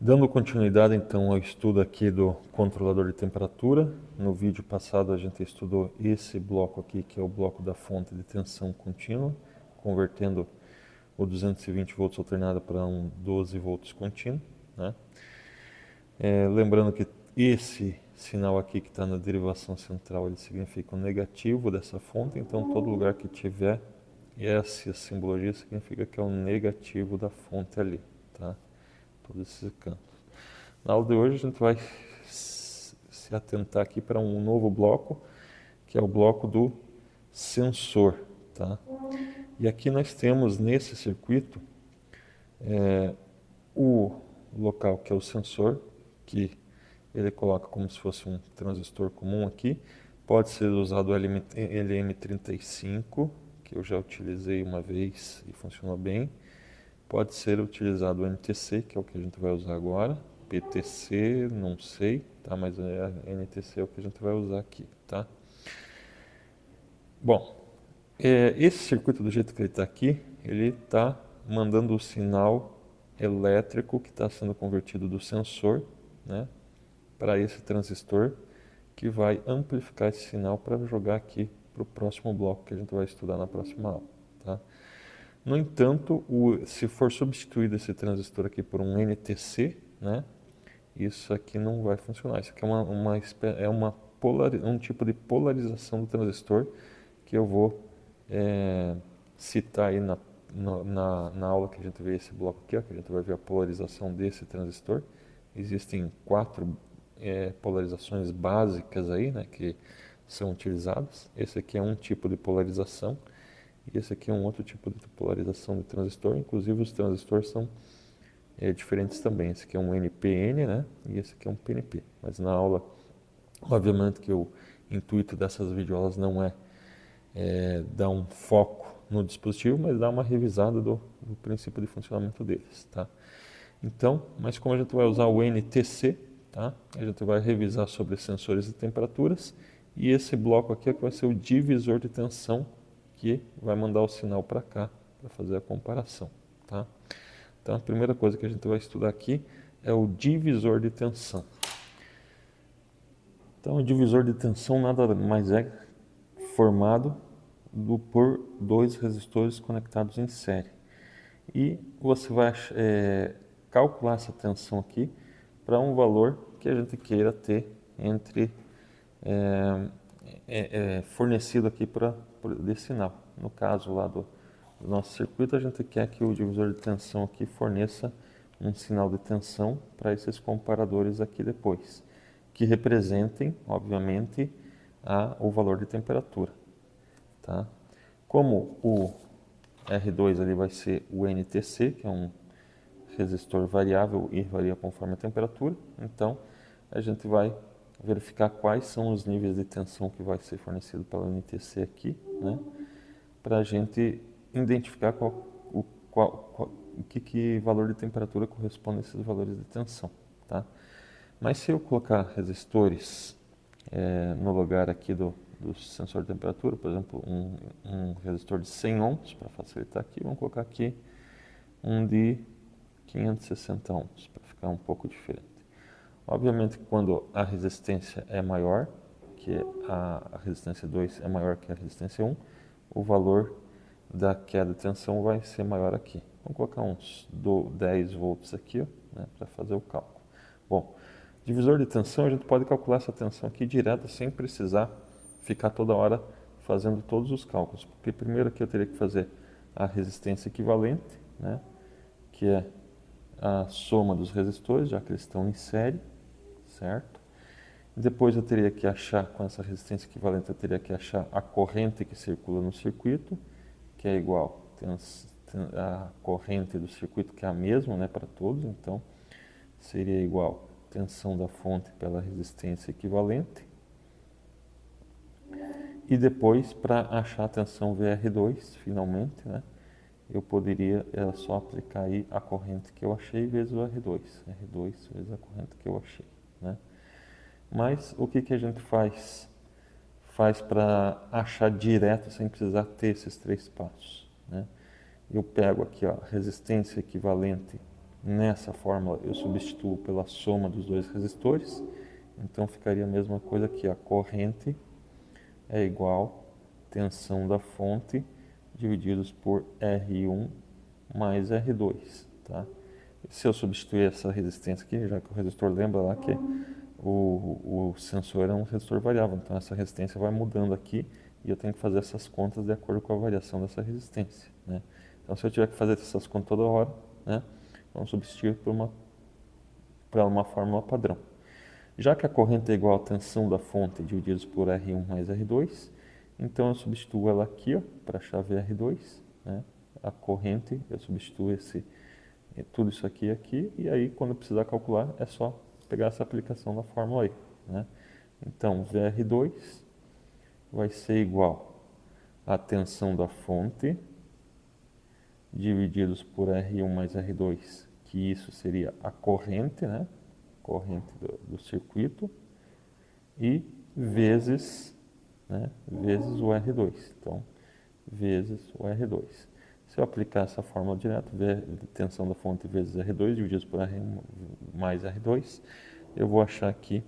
Dando continuidade então ao estudo aqui do controlador de temperatura, no vídeo passado a gente estudou esse bloco aqui, que é o bloco da fonte de tensão contínua, convertendo o 220 volts alternado para um 12 volts contínuo, né? Lembrando que esse sinal aqui que está na derivação central, ele significa o negativo dessa fonte, então todo lugar que tiver essa simbologia significa que é o negativo da fonte ali, tá? Todos esses campos. Na aula de hoje a gente vai se atentar aqui para um novo bloco, que é o bloco do sensor, tá? E aqui nós temos nesse circuito o local que é o sensor, que ele coloca como se fosse um transistor comum aqui. Pode ser usado o LM35, que eu já utilizei uma vez e funcionou bem. Pode ser utilizado o NTC, que é o que a gente vai usar agora. PTC, não sei, tá? Mas NTC é o que a gente vai usar aqui, tá? Bom, esse circuito do jeito que ele está aqui, ele está mandando o sinal elétrico que está sendo convertido do sensor, né, para esse transistor, que vai amplificar esse sinal para jogar aqui para o próximo bloco que a gente vai estudar na próxima aula, tá? No entanto, se for substituído esse transistor aqui por um NTC, né, isso aqui não vai funcionar. Isso aqui é um tipo de polarização do transistor que eu vou citar aí na aula que a gente vê esse bloco aqui, ó, que a gente vai ver a polarização desse transistor. Existem 4 polarizações básicas aí, né, que são utilizadas. Esse aqui é um tipo de polarização e esse aqui é um outro tipo de polarização de transistor. Inclusive os transistores são diferentes também. Esse aqui é um NPN, né, e esse aqui é um PNP. Mas na aula, obviamente que o intuito dessas videoaulas não é dar um foco no dispositivo, mas dar uma revisada do princípio de funcionamento deles, tá? Então, mas como a gente vai usar o NTC, tá? A gente vai revisar sobre sensores de temperaturas e esse bloco aqui é que vai ser o divisor de tensão que vai mandar o sinal para cá para fazer a comparação, tá? Então a primeira coisa que a gente vai estudar aqui é o divisor de tensão. Então o divisor de tensão nada mais é formado por 2 resistores conectados em série. E você vai calcular essa tensão aqui para um valor que a gente queira ter entre fornecido aqui desse sinal. No caso lá do nosso circuito, a gente quer que o divisor de tensão aqui forneça um sinal de tensão para esses comparadores aqui depois, que representem, obviamente, o valor de temperatura. Tá? Como o R2 ali vai ser o NTC, que é um resistor variável e varia conforme a temperatura, então a gente vai verificar quais são os níveis de tensão que vai ser fornecido pela NTC aqui, né, para a gente identificar que valor de temperatura corresponde a esses valores de tensão, tá? Mas se eu colocar resistores no lugar aqui do sensor de temperatura, por exemplo, um resistor de 100 ohms, para facilitar aqui, vamos colocar aqui um de 560 ohms, para ficar um pouco diferente. Obviamente, quando a resistência é maior, que a resistência 2 é maior que a resistência 1, o valor da queda de tensão vai ser maior aqui. Vamos colocar uns 10 volts aqui, né, para fazer o cálculo. Bom, divisor de tensão, a gente pode calcular essa tensão aqui direto sem precisar ficar toda hora fazendo todos os cálculos. Porque primeiro aqui eu teria que fazer a resistência equivalente, né, que é a soma dos resistores, já que eles estão em série, certo? Depois eu teria que achar, com essa resistência equivalente, eu teria que achar a corrente que circula no circuito, que é igual a corrente do circuito, que é a mesma, né, para todos, então seria igual tensão da fonte pela resistência equivalente. E depois, para achar a tensão VR2, finalmente, né, eu poderia só aplicar aí a corrente que eu achei vezes o R2. R2 vezes a corrente que eu achei, né? Mas o que a gente faz? Faz para achar direto, sem precisar ter esses 3 passos, né? Eu pego aqui a resistência equivalente Nessa fórmula eu substituo pela soma dos dois resistores, então ficaria a mesma coisa aqui, a corrente é igual a tensão da fonte divididos por R1 mais R2, tá? Se eu substituir essa resistência aqui, já que o resistor lembra lá que o sensor é um resistor variável, então essa resistência vai mudando aqui e eu tenho que fazer essas contas de acordo com a variação dessa resistência, né? Então se eu tiver que fazer essas contas toda hora, né, vamos substituir por uma fórmula padrão. Já que a corrente é igual à tensão da fonte divididos por R1 mais R2, então eu substituo ela aqui para a chave R2, né? A corrente, eu substituo tudo isso aqui, e aí quando eu precisar calcular é só pegar essa aplicação da fórmula aí, né? Então VR2 vai ser igual à tensão da fonte divididos por R1 mais R2, que isso seria a corrente, né? Corrente do circuito, e vezes, né? Vezes o R2. Então, vezes o R2. Se eu aplicar essa fórmula direto, tensão da fonte vezes R2 divididos por R1 mais R2, eu vou achar aqui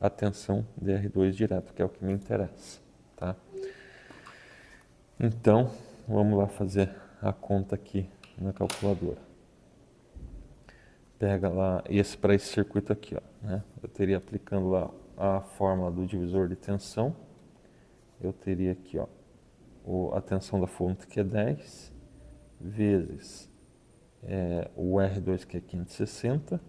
a tensão de R2 direto, que é o que me interessa, tá? Então, vamos lá fazer a conta aqui na calculadora. Pega lá, para esse circuito aqui, ó, né? Eu teria aplicando lá a fórmula do divisor de tensão, eu teria aqui, ó, a tensão da fonte, que é 10, vezes o R2, que é 560,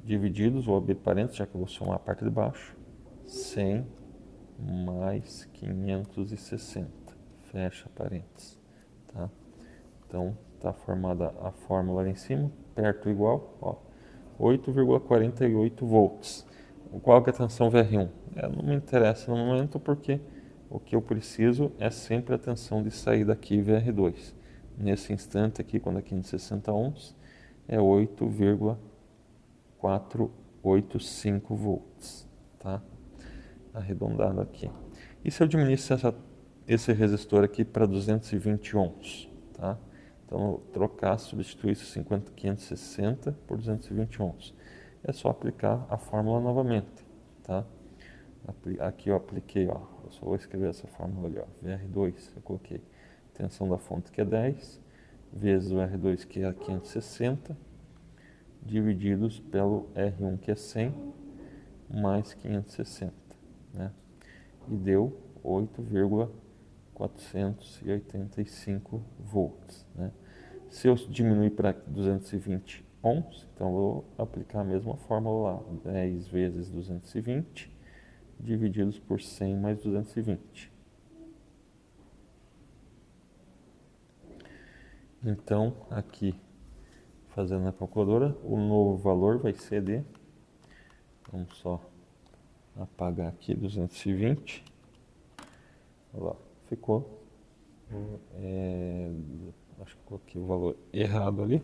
divididos, vou abrir parênteses, já que eu vou somar a parte de baixo, 100 mais 560, fecha parênteses, tá? Então, está formada a fórmula ali em cima, perto igual, ó, 8,48 volts. Qual que é a tensão VR1? Não me interessa no momento, porque o que eu preciso é sempre a tensão de saída aqui, VR2. Nesse instante aqui, quando é 560 ohms, é 8,485 volts, tá? Arredondado aqui. E se eu diminuísse esse resistor aqui para 220 ohms, tá? Então, trocar, substituir 560 por 220 ohms. É só aplicar a fórmula novamente, tá? Aqui eu apliquei, ó, eu só vou escrever essa fórmula ali, ó, VR2, eu coloquei tensão da fonte, que é 10, vezes o R2, que é 560, divididos pelo R1, que é 100, mais 560, né? E deu 8,485 volts, né? Se eu diminuir para 220 ohms, então eu vou aplicar a mesma fórmula lá, 10 vezes 220, divididos por 100 mais 220. Então, aqui, fazendo na calculadora, o novo valor vai ser de, vamos só apagar aqui, 220, olha lá, ficou, acho que coloquei o valor errado ali,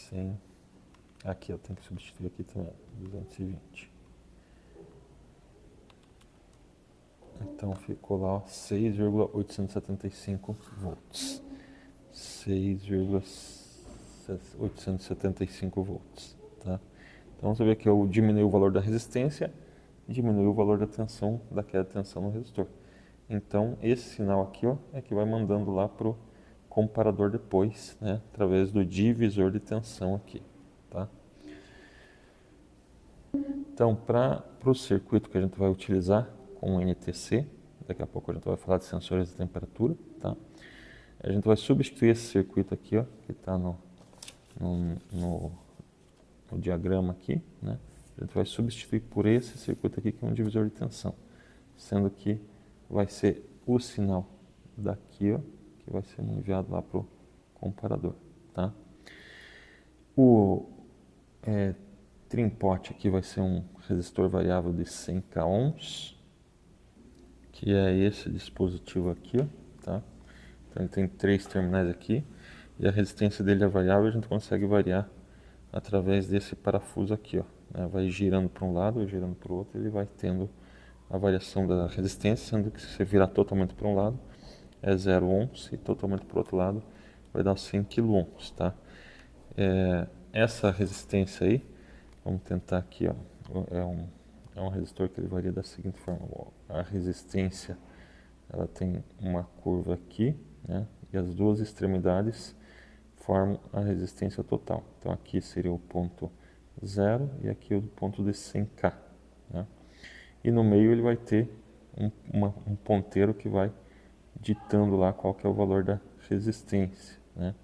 100, aqui eu tenho que substituir aqui também, 220. Então ficou lá 6,875 volts. 6,875 volts, tá? Então você vê que eu diminui o valor da resistência, diminui o valor da tensão, daquela tensão no resistor. Então esse sinal aqui, ó, é que vai mandando lá pro comparador depois, né, através do divisor de tensão aqui, tá? Então, para o circuito que a gente vai utilizar com o NTC, daqui a pouco a gente vai falar de sensores de temperatura, tá? A gente vai substituir esse circuito aqui, ó, que está no diagrama aqui, né? A gente vai substituir por esse circuito aqui, que é um divisor de tensão, sendo que vai ser o sinal daqui, ó, que vai ser enviado lá para o comparador, tá? O trim-pot aqui vai ser um resistor variável de 100k ohms, que é esse dispositivo aqui, ó, tá? Então ele tem 3 terminais aqui, e a resistência dele é variável, a gente consegue variar através desse parafuso aqui, ó, né? Vai girando para um lado, girando para o outro, ele vai tendo a variação da resistência, sendo que se você virar totalmente para um lado, é 0 ohms e totalmente para o outro lado vai dar 100 kΩ, tá? Essa resistência aí, vamos tentar aqui, ó, é um resistor que ele varia da seguinte forma: ó, a resistência ela tem uma curva aqui, né? E as duas extremidades formam a resistência total. Então aqui seria o ponto 0 e aqui o ponto de 100K, né? E no meio ele vai ter um ponteiro que vai ditando lá qual que é o valor da resistência, né?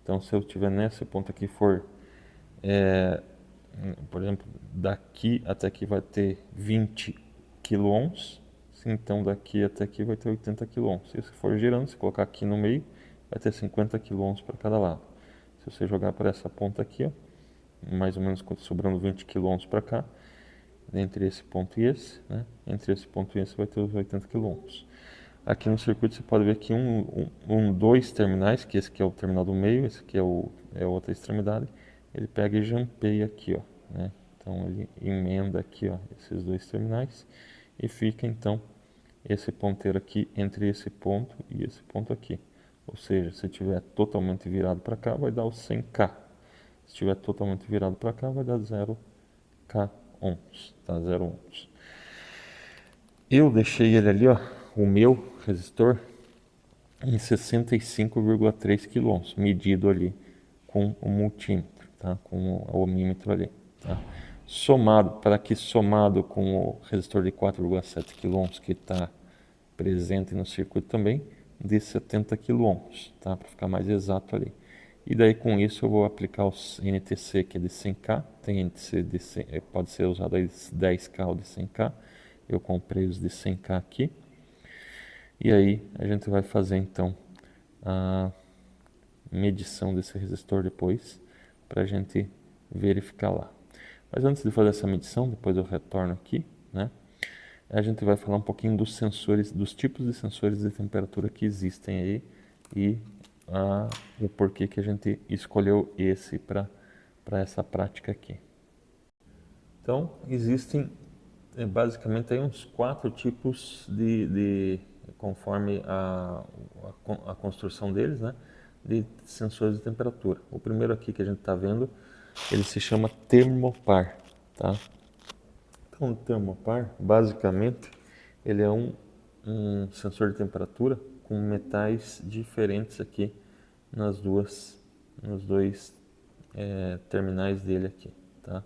Então se eu tiver nesse ponto aqui for, por exemplo, daqui até aqui vai ter 20 kΩ, então daqui até aqui vai ter 80 kΩ. Se você for girando, se colocar aqui no meio, vai ter 50 kΩ para cada lado. Se você jogar para essa ponta aqui, ó, mais ou menos sobrando 20 kΩ para cá, entre esse ponto e esse, né? Entre esse ponto e esse vai ter os 80 kΩ. Aqui no circuito você pode ver que dois terminais, que esse aqui é o terminal do meio, esse aqui é a outra extremidade, ele pega e jampeia aqui, ó, né? Então ele emenda aqui, ó, esses dois terminais e fica então esse ponteiro aqui entre esse ponto e esse ponto aqui. Ou seja, se estiver totalmente virado para cá, vai dar o 100K. Se estiver totalmente virado para cá, vai dar 0K ohms, tá? 0 ohms. Eu deixei ele ali, ó, o meu resistor, em 65,3 kΩ, medido ali com o multímetro, tá? Com o ohmímetro ali, tá? Somado com o resistor de 4,7 kΩ que está presente no circuito também, de 70 kΩ, tá? Para ficar mais exato ali. E daí com isso eu vou aplicar o NTC, que é de 100K, tem NTC de 100, pode ser usado aí de 10K ou de 100K, eu comprei os de 100K aqui. E aí a gente vai fazer então a medição desse resistor depois, para a gente verificar lá. Mas antes de fazer essa medição, depois eu retorno aqui, né? A gente vai falar um pouquinho dos sensores, dos tipos de sensores de temperatura que existem aí e o porquê que a gente escolheu esse para essa prática aqui. Então, existem basicamente aí uns 4 tipos conforme a construção deles, né, de sensores de temperatura. O primeiro aqui que a gente está vendo, ele se chama termopar, tá? Então, o termopar, basicamente, ele é um sensor de temperatura com metais diferentes aqui nos dois terminais dele aqui, tá?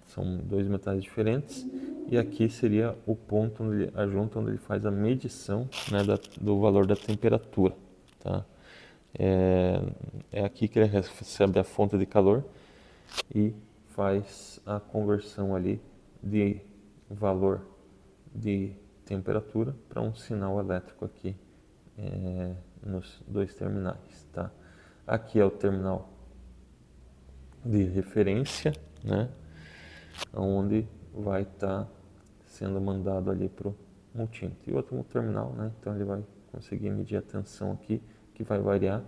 São dois metais diferentes e aqui seria o ponto a junta onde ele faz a medição, né, do valor da temperatura, tá? É aqui que ele recebe a fonte de calor e faz a conversão ali de valor de temperatura para um sinal elétrico aqui nos dois terminais, tá? Aqui é o terminal de referência, né, onde vai estar sendo mandado ali para o multímetro. E outro terminal, né, então ele vai conseguir medir a tensão aqui, que vai variar,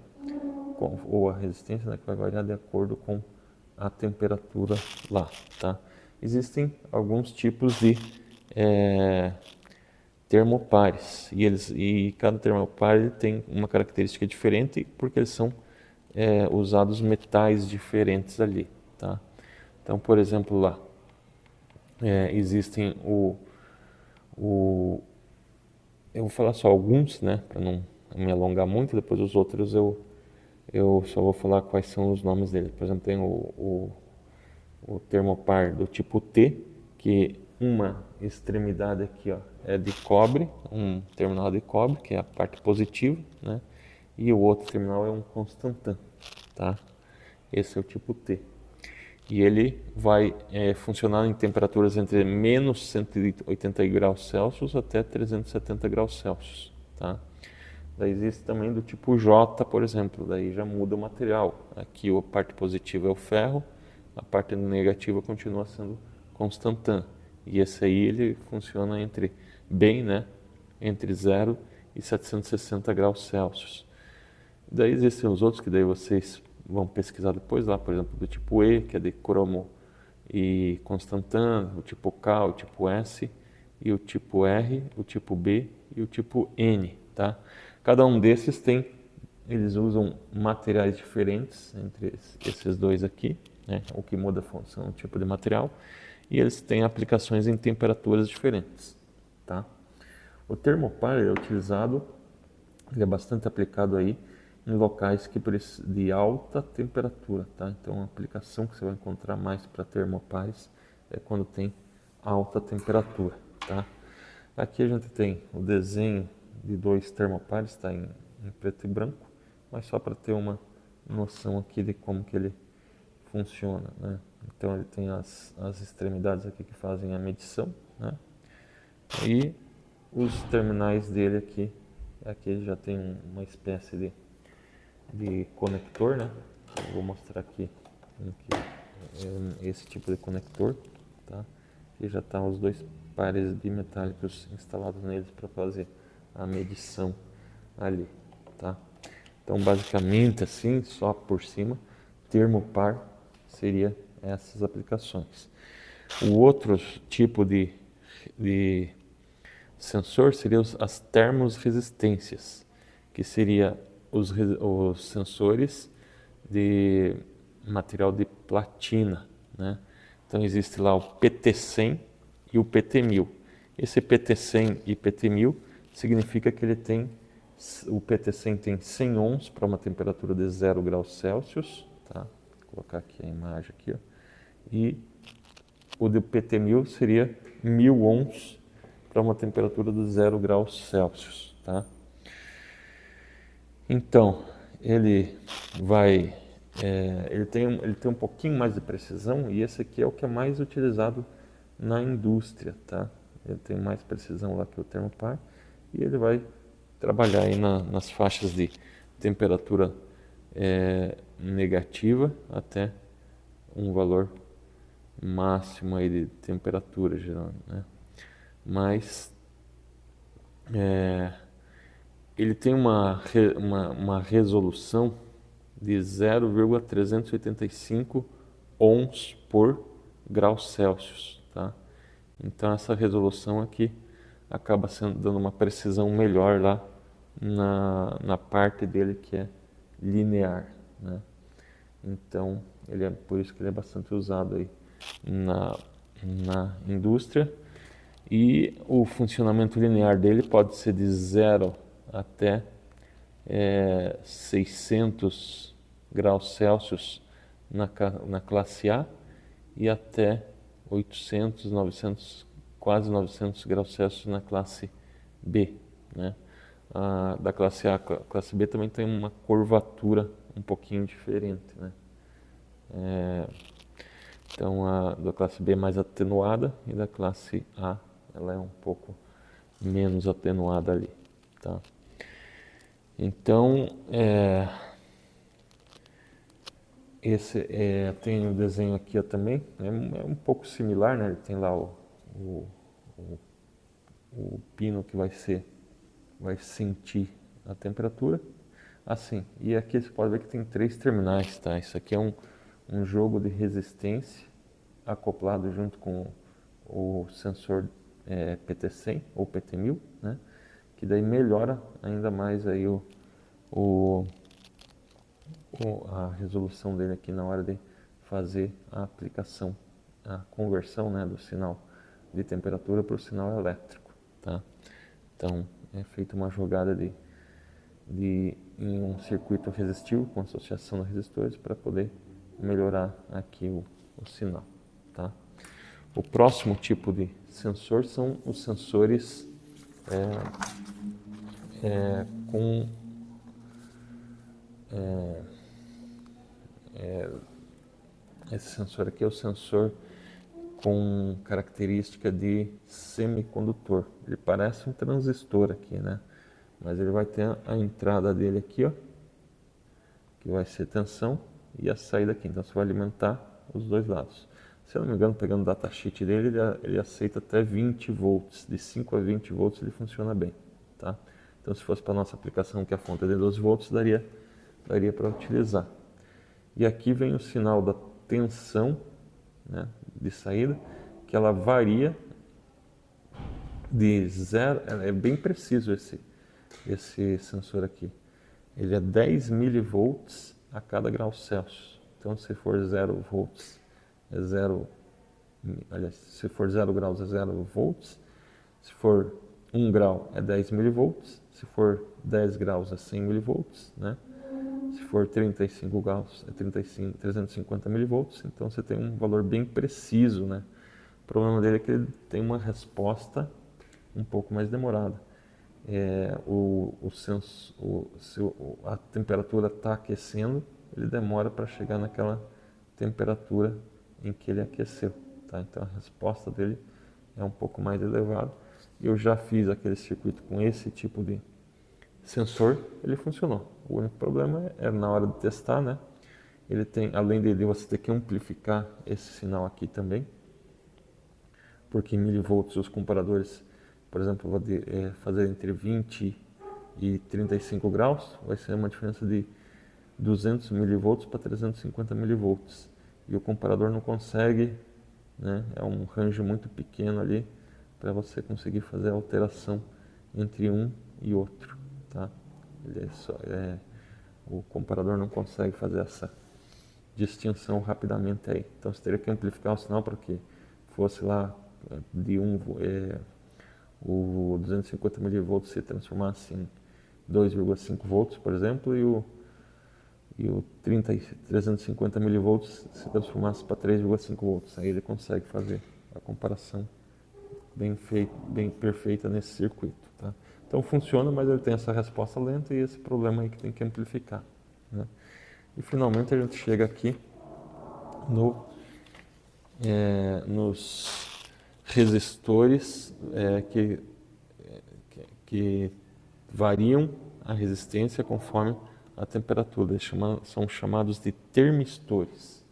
ou a resistência, né, que vai variar de acordo com a temperatura lá, tá? Existem alguns tipos de termopares e cada termopar ele tem uma característica diferente porque eles são usados metais diferentes ali, tá? Então, por exemplo, lá existem eu vou falar só alguns, né, para não me alongar muito. Depois os outros eu só vou falar quais são os nomes deles. Por exemplo, tem o termopar do tipo T, que uma extremidade aqui, ó, é de cobre, um terminal de cobre, que é a parte positiva, né? E o outro terminal é um constantan, tá? Esse é o tipo T. E ele vai funcionar em temperaturas entre menos 180 graus Celsius até 370 graus Celsius, tá? Daí existe também do tipo J, por exemplo, daí já muda o material. Aqui a parte positiva é o ferro, a parte negativa continua sendo constantan. E esse aí ele funciona né, entre 0 e 760 graus Celsius. Daí existem os outros que daí vocês vão pesquisar depois lá, por exemplo, do tipo E, que é de cromo e constantan, o tipo K, o tipo S, e o tipo R, o tipo B e o tipo N, tá? Cada um desses eles usam materiais diferentes entre esses dois aqui, né? O que muda a função, o tipo de material, e eles têm aplicações em temperaturas diferentes, tá? O termopar é utilizado, ele é bastante aplicado aí em locais de alta temperatura, tá? Então a aplicação que você vai encontrar mais para termopares é quando tem alta temperatura, tá? Aqui a gente tem o desenho de dois termopares, está em preto e branco, mas só para ter uma noção aqui de como que ele funciona, né? Então ele tem as extremidades aqui que fazem a medição, né? E os terminais dele aqui já tem uma espécie de conector, né? Eu vou mostrar aqui esse tipo de conector, tá? Que já está os dois pares bimetálicos instalados neles para fazer a medição ali, tá? Então basicamente assim, só por cima, termopar seria essas aplicações. O outro tipo de sensor seria as termorresistências, que seria os sensores de material de platina, né? Então existe lá o PT100 e o PT1000. Esse PT100 e PT1000 significa que o PT100 tem 100 ohms para uma temperatura de 0 graus Celsius, tá? Vou colocar aqui a imagem aqui, ó. E o do PT1000 seria 1000 ohms para uma temperatura de 0 graus Celsius, tá? Então, ele tem um pouquinho mais de precisão e esse aqui é o que é mais utilizado na indústria, tá? Ele tem mais precisão lá que o termopar e ele vai trabalhar aí nas faixas de temperatura negativa até um valor máximo aí de temperatura geralmente, né? Mas ele tem uma resolução de 0,385 ohms por grau Celsius, tá? Então essa resolução aqui acaba dando uma precisão melhor lá na parte dele que é linear, né? Então por isso que ele é bastante usado aí na indústria. E o funcionamento linear dele pode ser de 0 até 600 graus Celsius na classe A e até 800, 900, quase 900 graus Celsius na classe B, né? Da classe A, a classe B também tem uma curvatura um pouquinho diferente, né? Então a da classe B é mais atenuada e da classe A ela é um pouco menos atenuada ali, tá? Então tem o desenho aqui também, é um pouco similar, né? Ele tem lá o pino que vai sentir a temperatura, assim. E aqui você pode ver que tem 3 terminais, tá? Isso aqui é um jogo de resistência acoplado junto com o sensor PT100 ou PT1000, né? Que daí melhora ainda mais aí a resolução dele aqui na hora de fazer a aplicação, a conversão, né, do sinal de temperatura para o sinal elétrico, tá? Então é feita uma jogada em um circuito resistivo com associação de resistores para poder melhorar aqui o sinal, tá? O próximo tipo de sensor são os sensores com esse sensor aqui é o sensor com característica de semicondutor. Ele parece um transistor aqui, né? Mas ele vai ter a entrada dele aqui, ó, que vai ser tensão, e a saída aqui. Então você vai alimentar os dois lados. Se eu não me engano, pegando o datasheet dele, ele aceita até 20 volts. De 5 a 20 volts ele funciona bem, tá? Então se fosse para a nossa aplicação que a fonte é de 12 volts, daria para utilizar. E aqui vem o sinal da tensão, né, de saída, que ela varia de 0, é bem preciso esse sensor aqui. Ele é 10 milivolts a cada grau Celsius. Então, se for 0 volts, é 0, aliás, se for 0 graus é 0 volts, se for 1 grau é 10 milivolts, se for 10 graus é 100 milivolts, né? Se for 35 graus é 350 milivolts, então você tem um valor bem preciso, né? O problema dele é que ele tem uma resposta um pouco mais demorada. Se a temperatura está aquecendo, ele demora para chegar naquela temperatura em que ele aqueceu, tá? Então a resposta dele é um pouco mais elevada. Eu já fiz aquele circuito com esse tipo de sensor, ele funcionou. O único problema é na hora de testar, né? Ele tem, além de você ter que amplificar esse sinal aqui também, porque em milivolts os comparadores, por exemplo, vou fazer entre 20 e 35 graus, vai ser uma diferença de 200 milivolts para 350 milivolts. E o comparador não consegue, né? É um range muito pequeno ali para você conseguir fazer a alteração entre um e outro, tá? O comparador não consegue fazer essa distinção rapidamente aí. Então você teria que amplificar o sinal para que fosse lá de o 250 milivolts se transformasse em 2,5 volts, por exemplo, e o 350 milivolts se transformasse para 3,5 volts. Aí ele consegue fazer a comparação bem perfeita nesse circuito, tá? Então funciona, mas ele tem essa resposta lenta e esse problema aí que tem que amplificar, né? E finalmente a gente chega aqui nos resistores que variam a resistência conforme a temperatura. São chamados de termistores.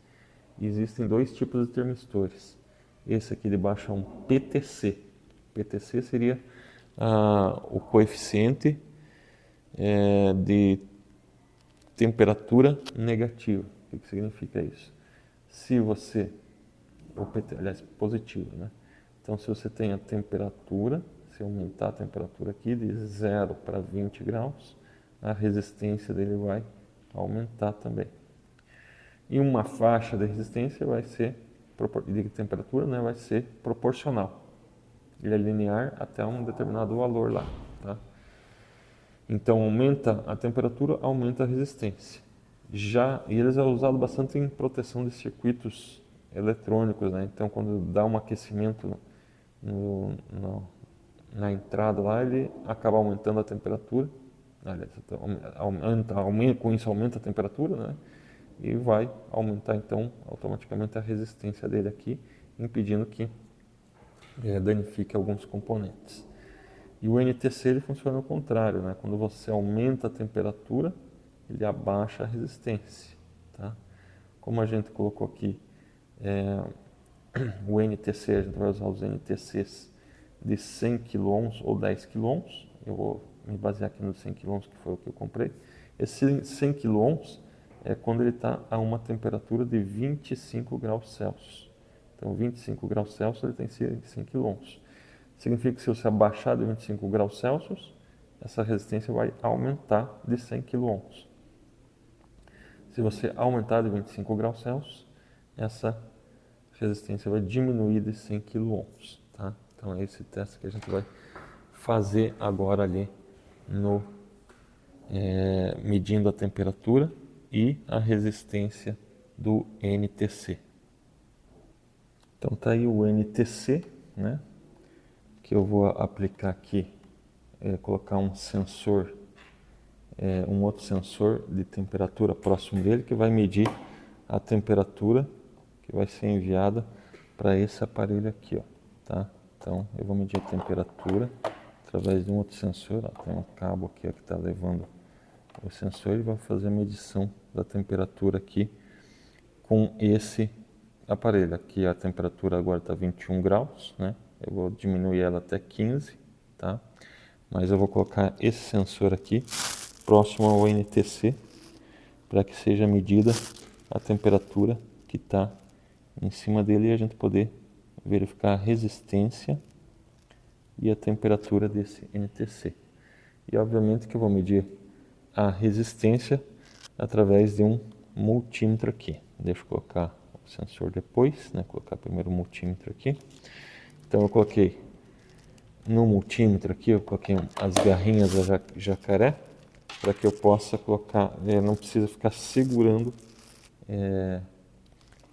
E existem dois tipos de termistores. Esse aqui de baixo é um PTC. PTC seria o coeficiente de temperatura negativa. O que significa isso? Se você, aliás, positivo, né? Então, se você tem a temperatura, se aumentar a temperatura aqui de 0 para 20 graus, a resistência dele vai aumentar também. E uma faixa de resistência de temperatura, né, vai ser proporcional. Ele é linear até um determinado valor lá, tá? Então, aumenta a temperatura, aumenta a resistência. E eles são usados bastante em proteção de circuitos eletrônicos, né? Então, quando dá um aquecimento na entrada lá, ele acaba aumentando a temperatura. Aliás, com isso aumenta a temperatura, né? E vai aumentar então automaticamente a resistência dele aqui, impedindo que danifique alguns componentes. E o NTC ele funciona ao contrário, né? Quando você aumenta a temperatura, ele abaixa a resistência, tá? Como a gente colocou aqui o NTC, a gente vai usar os NTCs de 100 kΩ ou 10 kΩ. Eu vou me basear aqui nos 100 kΩ, que foi o que eu comprei. Esse 100 kΩ é quando ele está a uma temperatura de 25 graus Celsius. Então, 25 graus Celsius ele tem 100 kΩ. Significa que se você abaixar de 25 graus Celsius, essa resistência vai aumentar de 100 kΩ. Se você aumentar de 25 graus Celsius, essa resistência vai diminuir de 100 kΩ, tá? Então é esse teste que a gente vai fazer agora ali medindo a temperatura e a resistência do NTC. Então tá aí o NTC, né? Que eu vou aplicar aqui, colocar um sensor, um outro sensor de temperatura próximo dele que vai medir a temperatura que vai ser enviada para esse aparelho aqui, ó, tá? Então eu vou medir a temperatura através de um outro sensor, ó, tem um cabo aqui ó, que está levando o sensor e vai fazer a medição da temperatura aqui com esse aparelho. Aqui a temperatura agora está 21 graus, né? Eu vou diminuir ela até 15, tá? Mas eu vou colocar esse sensor aqui próximo ao NTC para que seja medida a temperatura que está em cima dele e a gente poder verificar a resistência e a temperatura desse NTC. E obviamente que eu vou medir a resistência através de um multímetro aqui. Deixa eu colocar o sensor depois, né? Colocar primeiro o multímetro aqui. Então eu coloquei no multímetro aqui, eu coloquei as garrinhas da jacaré, para que eu possa colocar, não precisa ficar segurando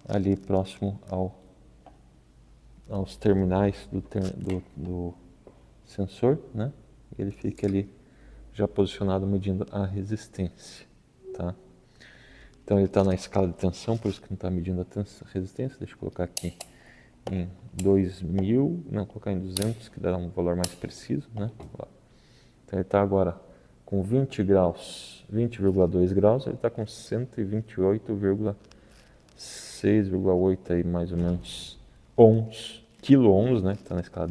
ali próximo aos terminais do sensor, né? Ele fica ali já posicionado medindo a resistência, tá? Então ele está na escala de tensão, por isso que não está medindo a resistência. Deixa eu colocar aqui em 2000, não, colocar em 200, que dá um valor mais preciso, né? Então ele está agora com 20 graus, 20,2 graus, ele está com 128,6,8 aí mais ou menos quilo-ohms, né? Que está na escala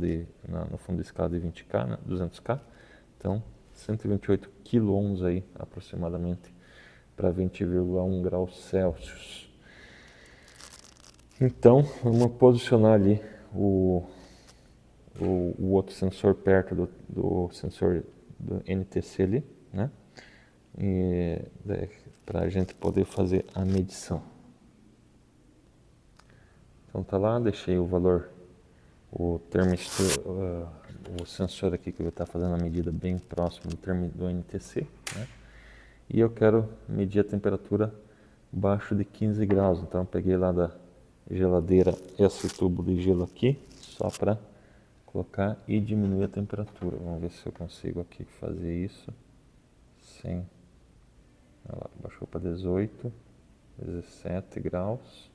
no fundo da escala de 20K, né? 200K. Então 128 quilo-ohms aí aproximadamente para 20,1 graus Celsius. Então vamos posicionar ali o outro sensor perto do sensor do NTC ali, né? Para a gente poder fazer a medição. Então tá lá, deixei o valor, o sensor aqui que eu vou estar fazendo a medida bem próximo do NTC, né? E eu quero medir a temperatura abaixo de 15 graus. Então eu peguei lá da geladeira esse tubo de gelo aqui, só para colocar e diminuir a temperatura. Vamos ver se eu consigo aqui fazer isso sem... Olha lá, baixou para 18, 17 graus,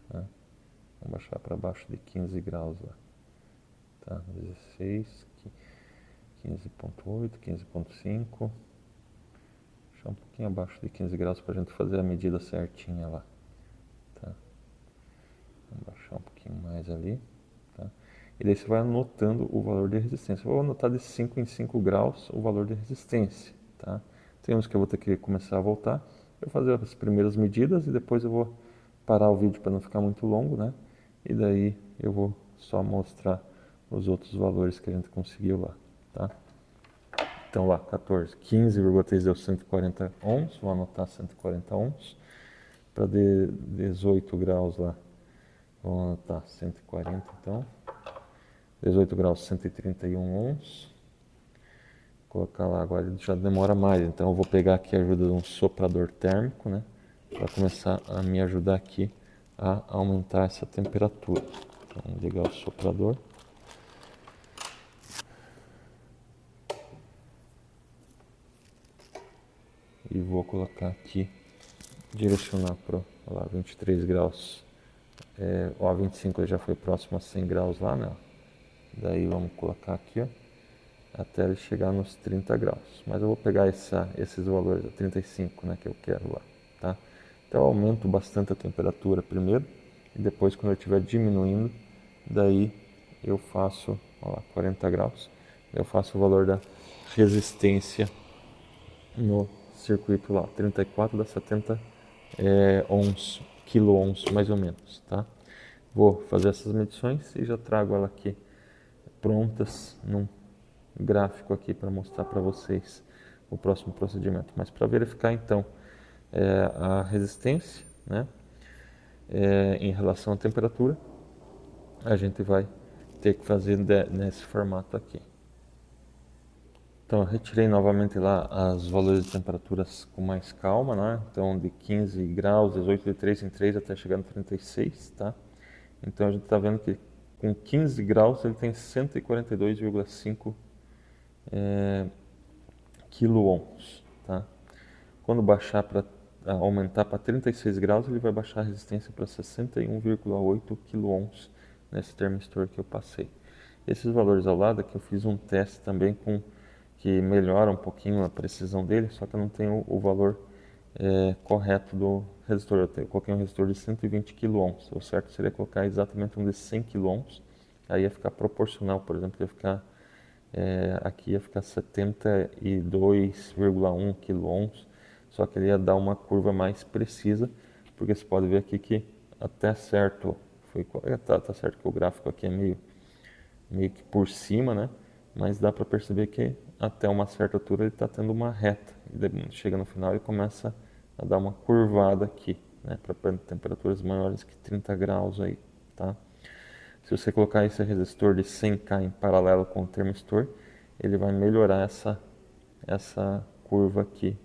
tá? Vamos baixar para baixo de 15 graus lá, tá? 16, 15.8, 15.5, deixar um pouquinho abaixo de 15 graus para a gente fazer a medida certinha lá, tá? Vamos baixar um pouquinho mais ali, tá? E daí você vai anotando o valor de resistência. Eu vou anotar de 5 em 5 graus o valor de resistência, tá? Tem uns que eu vou ter que começar a voltar, eu vou fazer as primeiras medidas e depois eu vou parar o vídeo para não ficar muito longo, né? E daí eu vou só mostrar os outros valores que a gente conseguiu lá, tá? Então lá, 15,3 deu 140 ohms, vou anotar 140 ohms. Para 18 graus lá, vou anotar 140 então. 18 graus, 131 ohms. Colocar lá, agora já demora mais, então eu vou pegar aqui a ajuda de um soprador térmico, né? Para começar a me ajudar aqui a aumentar essa temperatura. Então, vamos ligar o soprador. E vou colocar aqui, direcionar para 23 graus. 25 já foi próximo a 100 graus lá, né? Daí vamos colocar aqui, ó, até ele chegar nos 30 graus. Mas eu vou pegar esses valores, 35, né, que eu quero lá, tá? Então eu aumento bastante a temperatura primeiro, e depois quando eu estiver diminuindo, daí eu faço, ó lá, 40 graus, eu faço o valor da resistência no circuito lá, 34 dá 70 ohms, quilo-ohms mais ou menos, tá? Vou fazer essas medições e já trago ela aqui prontas num gráfico aqui para mostrar para vocês o próximo procedimento. Mas para verificar então a resistência, né, em relação à temperatura, a gente vai ter que fazer nesse formato aqui. Então eu retirei novamente lá os valores de temperaturas com mais calma, né? Então de 15 graus, 18 de 3 em 3 até chegar no 36, tá? Então a gente está vendo que com 15 graus ele tem 142,5 quilo-ohms, tá? Quando baixar para aumentar para 36 graus, ele vai baixar a resistência para 61,8 quilo-ohms nesse termistor que eu passei. Esses valores ao lado aqui eu fiz um teste também que melhora um pouquinho a precisão dele, só que eu não tenho o valor correto do resistor. Eu coloquei um resistor de 120 kΩ. O certo seria colocar exatamente um de 100 kΩ. Aí ia ficar proporcional, por exemplo, ia ficar aqui ia ficar 72,1 kΩ. Só que ele ia dar uma curva mais precisa, porque você pode ver aqui que até certo tá certo que o gráfico aqui é meio que por cima, né? mas dá para perceber que até uma certa altura ele está tendo uma reta. Chega no final e começa a dar uma curvada aqui, né, para temperaturas maiores que 30 graus aí, tá? Se você colocar esse resistor de 100K em paralelo com o termistor, ele vai melhorar essa curva aqui,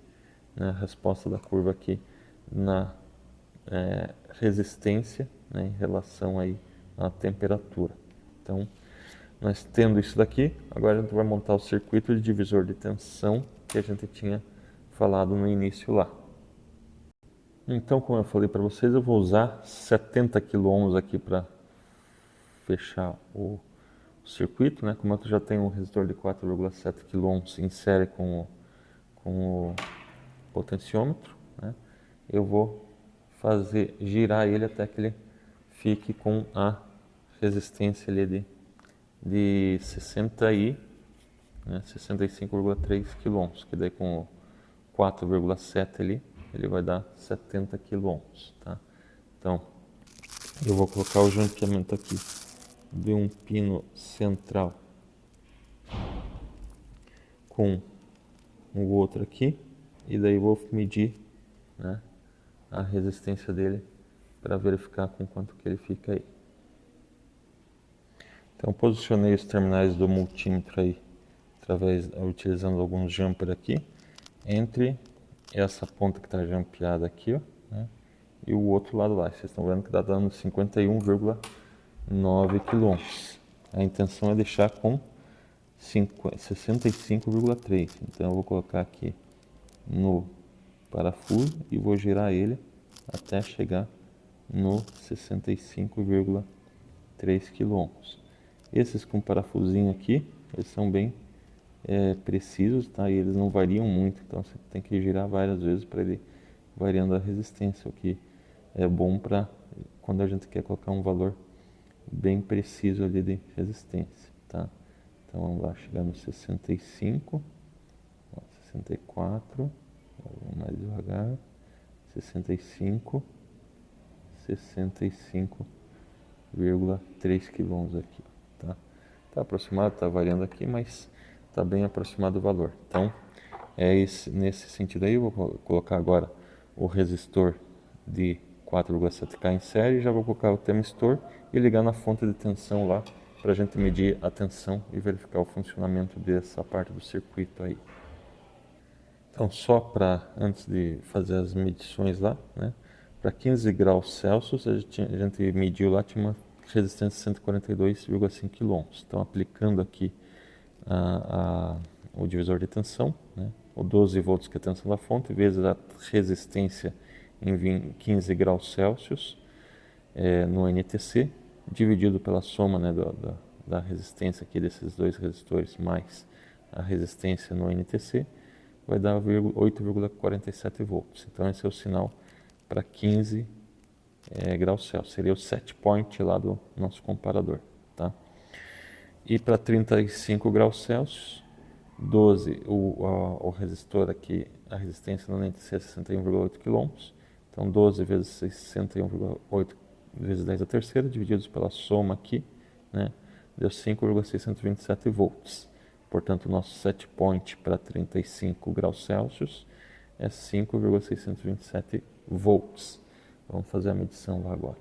né, a resposta da curva aqui na resistência, né, em relação aí à temperatura. Então, nós tendo isso daqui, agora a gente vai montar o circuito de divisor de tensão que a gente tinha falado no início lá. Então, como eu falei para vocês, eu vou usar 70 kΩ aqui para fechar o circuito, né? Como eu já tenho um resistor de 4,7 kΩ em série com o potenciômetro, né? Eu vou fazer girar ele até que ele fique com a resistência ali de 65,3 kΩ, que daí com 4,7 ali, ele vai dar 70 kΩ, tá? Então, eu vou colocar o jampeamento aqui de um pino central com o outro aqui, e daí vou medir, né, a resistência dele para verificar com quanto que ele fica aí. Então posicionei os terminais do multímetro aí, utilizando alguns jumper aqui, entre essa ponta que está jampeada aqui, ó, né, e o outro lado lá. Vocês estão vendo que está dando 51,9 kΩ. A intenção é deixar com 65,3. Então eu vou colocar aqui no parafuso e vou girar ele até chegar no 65,3 kΩ. Esses com parafusinho aqui, eles são bem precisos, tá? E eles não variam muito, então você tem que girar várias vezes para ele variando a resistência, o que é bom para quando a gente quer colocar um valor bem preciso ali de resistência, tá? Então vamos lá, chegar no 65, ó, 64, vamos mais devagar, 65, 65,3 kΩ aqui, tá? Tá aproximado, tá variando aqui, mas tá bem aproximado o valor. Então, nesse sentido aí, eu vou colocar agora o resistor de 4,7K em série, já vou colocar o termistor e ligar na fonte de tensão lá para a gente medir a tensão e verificar o funcionamento dessa parte do circuito aí. Então, só para, antes de fazer as medições lá, né, para 15 graus Celsius, a gente mediu lá, tinha uma resistência de 142,5 kΩ. Então, aplicando aqui o divisor de tensão, né, o 12 volts que é a tensão da fonte, vezes a resistência em 15 graus Celsius no NTC, dividido pela soma, né, da resistência aqui desses dois resistores mais a resistência no NTC, vai dar 8,47 volts. Então esse é o sinal para 15 graus Celsius. Seria o set point lá do nosso comparador, tá? E para 35 graus Celsius, 12, o resistor aqui, a resistência no NTC é 61,8 kΩ. Então 12 vezes 61,8 vezes 10 a terceira, divididos pela soma aqui, né, deu 5,627 volts. Portanto, o nosso set point para 35 graus Celsius é 5,627 volts. Vamos fazer a medição lá agora.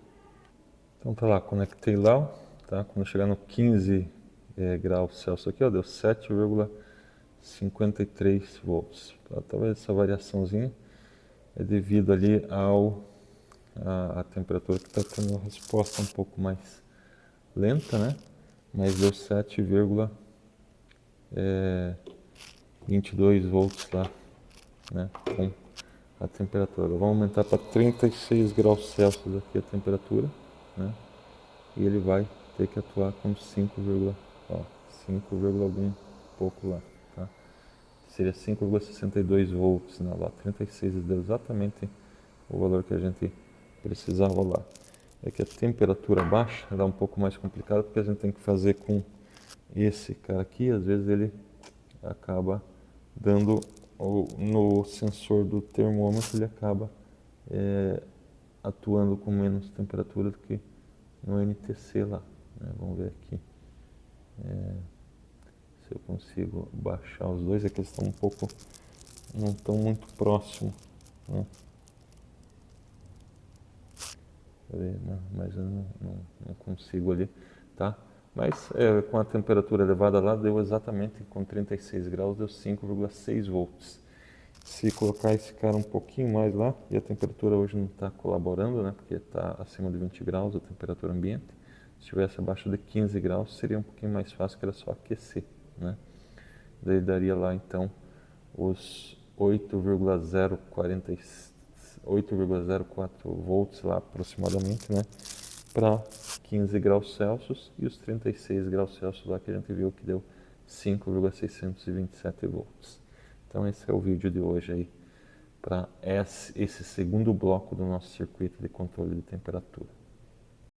Então tá lá, conectei lá, tá? Quando chegar no 15 graus Celsius aqui, ó, deu 7,53 volts. Tá? Talvez essa variaçãozinha é devido ali a temperatura que está tendo uma resposta um pouco mais lenta, né? Mas deu 7,22 volts lá, né? Com a temperatura. Vamos aumentar para 36 graus Celsius aqui a temperatura, né? E ele vai ter que atuar com 5, algum pouco lá, tá? Seria 5,62 volts, né? Lá 36 deu exatamente o valor que a gente precisava lá. É que a temperatura baixa dá um pouco mais complicado porque a gente tem que fazer com esse cara aqui, às vezes ele acaba dando no sensor do termômetro, ele acaba atuando com menos temperatura do que no NTC lá, né? Vamos ver aqui, se eu consigo baixar os dois, é que eles estão um pouco, não estão muito próximos, né? Não, mas eu não consigo ali, tá? Mas com a temperatura elevada lá, deu exatamente, com 36 graus, deu 5,6 volts. Se colocar esse cara um pouquinho mais lá, e a temperatura hoje não está colaborando, né? Porque está acima de 20 graus a temperatura ambiente. Se estivesse abaixo de 15 graus, seria um pouquinho mais fácil, que era só aquecer, né? Daí daria lá então os 8,04 volts lá aproximadamente, né? Para 15 graus Celsius, e os 36 graus Celsius lá que a gente viu que deu 5,627 volts. Então esse é o vídeo de hoje aí para esse segundo bloco do nosso circuito de controle de temperatura.